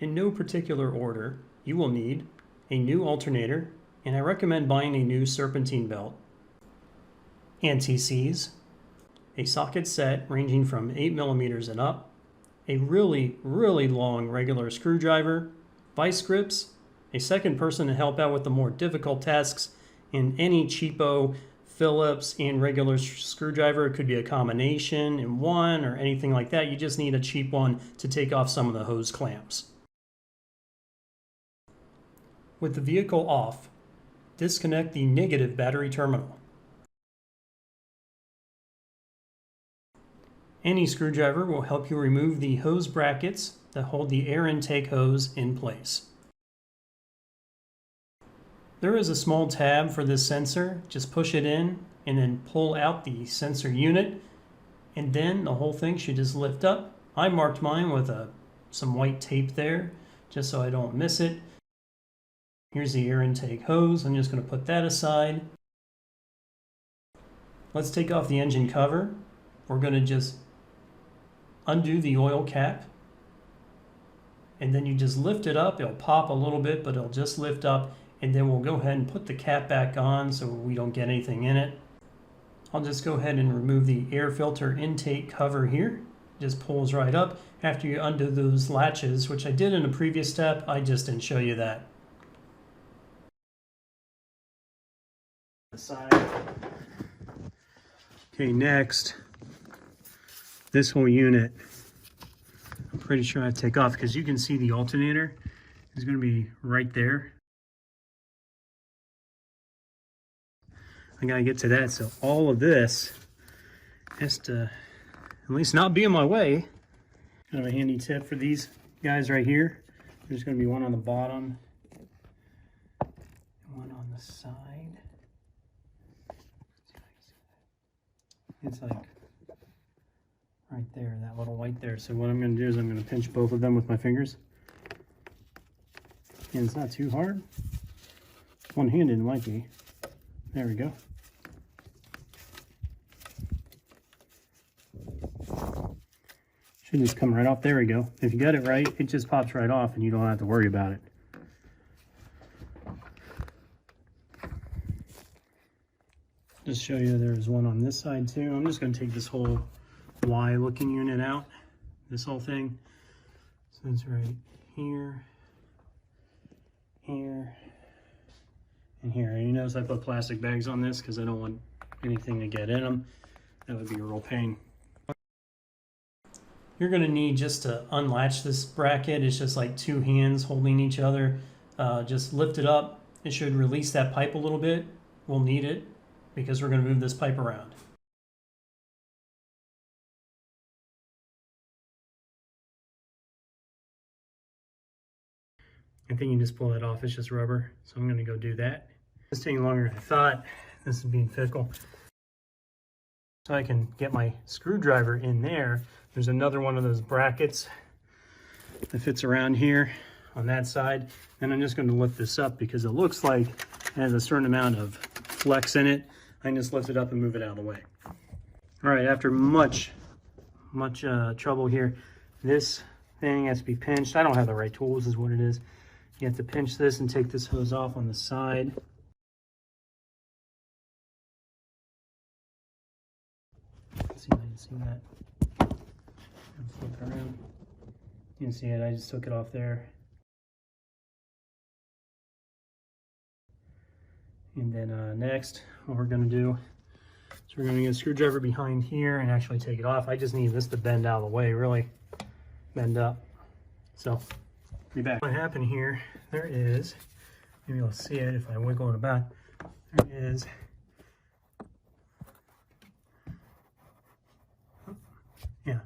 In no particular order, you will need a new alternator, and I recommend buying a new serpentine belt, anti-seize, a socket set ranging from 8mm and up, a really long regular screwdriver, vice grips, a second person to help out with the more difficult tasks, and any cheapo Phillips and regular screwdriver. It could be a combination in one or anything like that. You just need a cheap one to take off some of the hose clamps. With the vehicle off, disconnect the negative battery terminal. Any screwdriver will help you remove the hose brackets that hold the air intake hose in place. There is a small tab for this sensor. Just push it in and then pull out the sensor unit, and then the whole thing should just lift up. I marked mine with some white tape there just so I don't miss it. Here's the air intake hose. I'm just going to put that aside. Let's take off the engine cover. We're going to just undo the oil cap, and then you just lift it up. It'll pop a little bit, but it'll just lift up, and then we'll go ahead and put the cap back on so we don't get anything in it. I'll just go ahead and remove the air filter intake cover here. It just pulls right up after you undo those latches, which I did in a previous step. I just didn't show you that. Okay, next, this whole unit, I'm pretty sure I have to take off because you can see the alternator is going to be right there. I got to get to that, so all of this has to at least not be in my way. Kind of a handy tip for these guys right here. There's going to be one on the bottom, one on the side. It's like right there, that little white there. So what I'm going to do is I'm going to pinch both of them with my fingers. And it's not too hard. One-handed might be. There we go. Should just come right off. There we go. If you got it right, it just pops right off and you don't have to worry about it. Just show you there's one on this side too. I'm just going to take this whole Y looking unit out, this whole thing. So it's right here, here, and here. And you notice I put plastic bags on this because I don't want anything to get in them. That would be a real pain. You're going to need just to unlatch this bracket. It's just like two hands holding each other. Just lift it up. It should release that pipe a little bit. We'll need it because we're going to move this pipe around. I think you just pull that off. It's just rubber. So I'm going to go do that. It's taking longer than I thought. This is being fickle. So I can get my screwdriver in there. There's another one of those brackets that fits around here on that side. And I'm just going to lift this up because it looks like it has a certain amount of flex in it. I can just lift it up and move it out of the way. All right, after much trouble here, this thing has to be pinched. I don't have the right tools is what it is. You have to pinch this and take this hose off on the side. Let's see if I can see that. Flip it around. You can see it, I just took it off there. And then next, what we're going to do is we're going to get a screwdriver behind here and actually take it off. I just need this to bend out of the way, really bend up. So, be back. What happened here, there is, maybe you'll see it if I wiggle it about, there is, yeah, you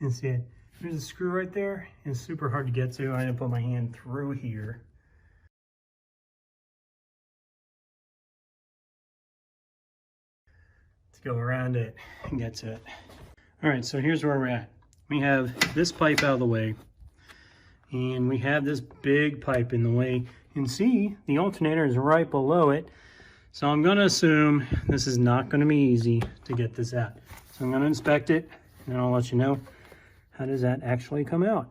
can see it. There's a screw right there. It's super hard to get to. I had to put my hand through here. Go around it and get to it. All right, so here's where we're at. We have this pipe out of the way, and we have this big pipe in the way. You can see the alternator is right below it, so I'm going to assume this is not going to be easy to get this out. So I'm going to inspect it, and I'll let you know how does that actually come out.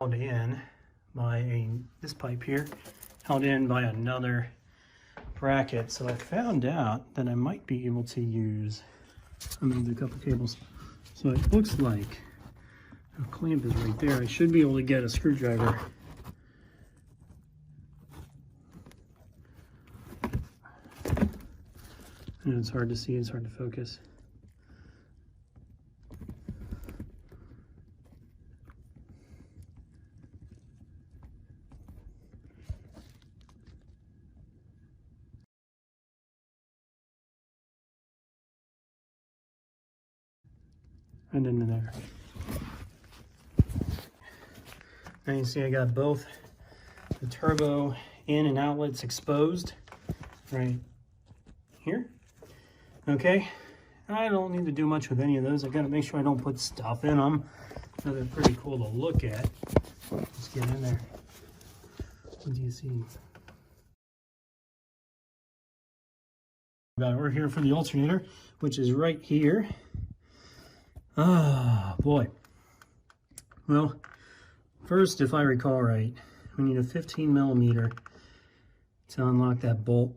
held in by this pipe here, held in by another bracket. So I found out that I might be able to use, I'm gonna do a couple cables. So it looks like the clamp is right there. I should be able to get a screwdriver. And it's hard to see, it's hard to focus. And into there. Now you see I got both the turbo in and outlets exposed right here. Okay, I don't need to do much with any of those. I gotta make sure I don't put stuff in them. So they're pretty cool to look at. Let's get in there. What do you see? We're here for the alternator, which is right here. Oh boy. Well, first, if I recall right, we need a 15 millimeter to unlock that bolt.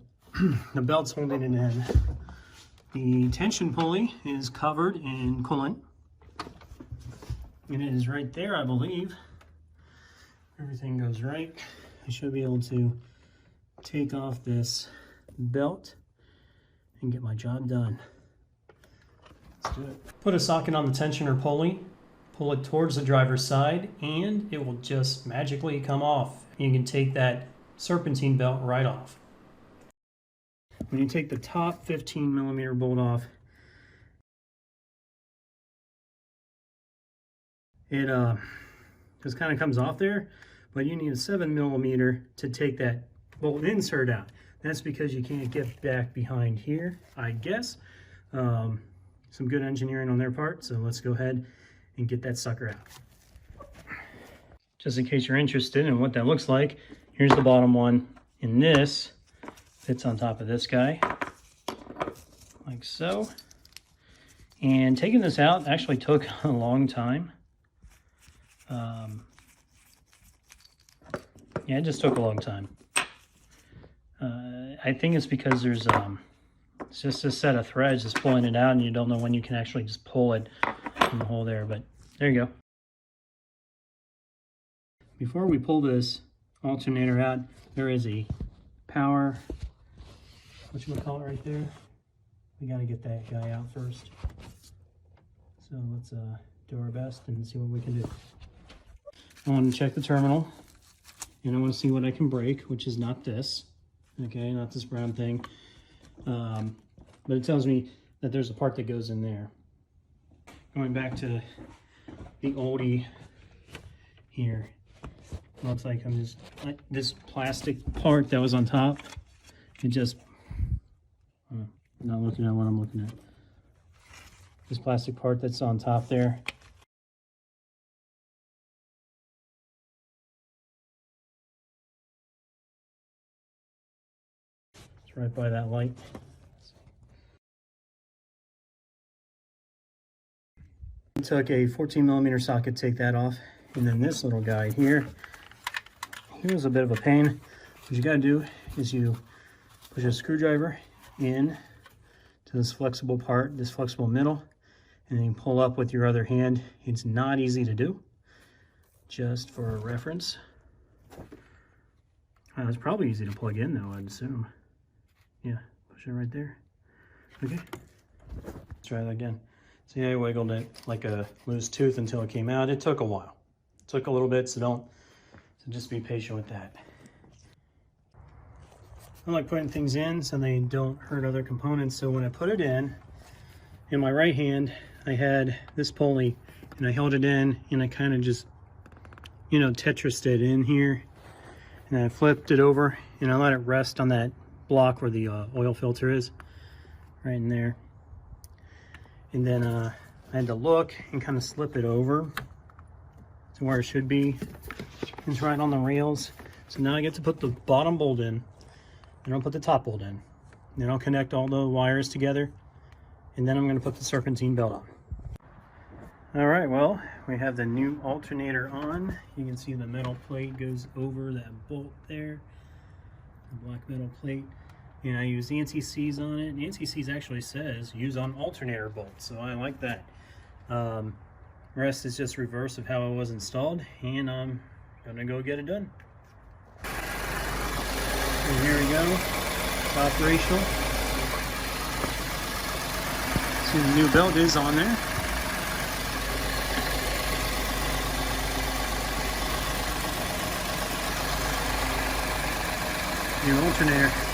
The belt's holding it in. The tension pulley is covered in coolant. And it is right there, I believe. Everything goes right. I should be able to take off this belt and get my job done. Let's do it. Put a socket on the tensioner pulley, pull it towards the driver's side, and it will just magically come off. You can take that serpentine belt right off. When you take the top 15 millimeter bolt off, it just kind of comes off there, but you need a 7 millimeter to take that bolt insert out. That's because you can't get back behind here, I guess. Some good engineering on their part, so let's go ahead and get that sucker out. Just in case you're interested in what that looks like, here's the bottom one, and this fits on top of this guy, like so. And taking this out actually took a long time. Yeah, it just took a long time. I think it's because there's it's just a set of threads just pulling it out, and you don't know when you can actually just pull it from the hole there, but there you go. Before we pull this alternator out, there is a power, whatchamacallit right there. We got to get that guy out first. So let's do our best and see what we can do. I want to check the terminal, and I want to see what I can break, which is not this. Okay, not this brown thing. But it tells me that there's a part that goes in there. Going back to the oldie here. Looks like I'm just, like this plastic part that was on top, it just, I'm not looking at what I'm looking at. This plastic part that's on top there. It's right by that light. I took a 14 millimeter socket to take that off. And then this little guy here, he was a bit of a pain. What you gotta do is you push a screwdriver in to this flexible part, this flexible middle, and then you pull up with your other hand. It's not easy to do, just for a reference. It's probably easy to plug in though, I'd assume. Yeah, push it right there. Okay, let's try that again. See, I wiggled it like a loose tooth until it came out. It took a while. It took a little bit, so just be patient with that. I like putting things in so they don't hurt other components. So when I put it in my right hand, I had this pulley, and I held it in, and I kind of just, you know, Tetrised it in here, and I flipped it over, and I let it rest on that block where the oil filter is, right in there. And then I had to look and kind of slip it over to where it should be. It's right on the rails. So now I get to put the bottom bolt in, and I'll put the top bolt in. Then I'll connect all the wires together, and then I'm going to put the serpentine belt on. All right, well, we have the new alternator on. You can see the metal plate goes over that bolt there, the black metal plate. And I use ANSI Cs on it. And ANSI Cs actually says use on alternator bolts, so I like that. Rest is just reverse of how it was installed, and I'm gonna go get it done. And here we go, it's operational. See, the new belt is on there. New alternator.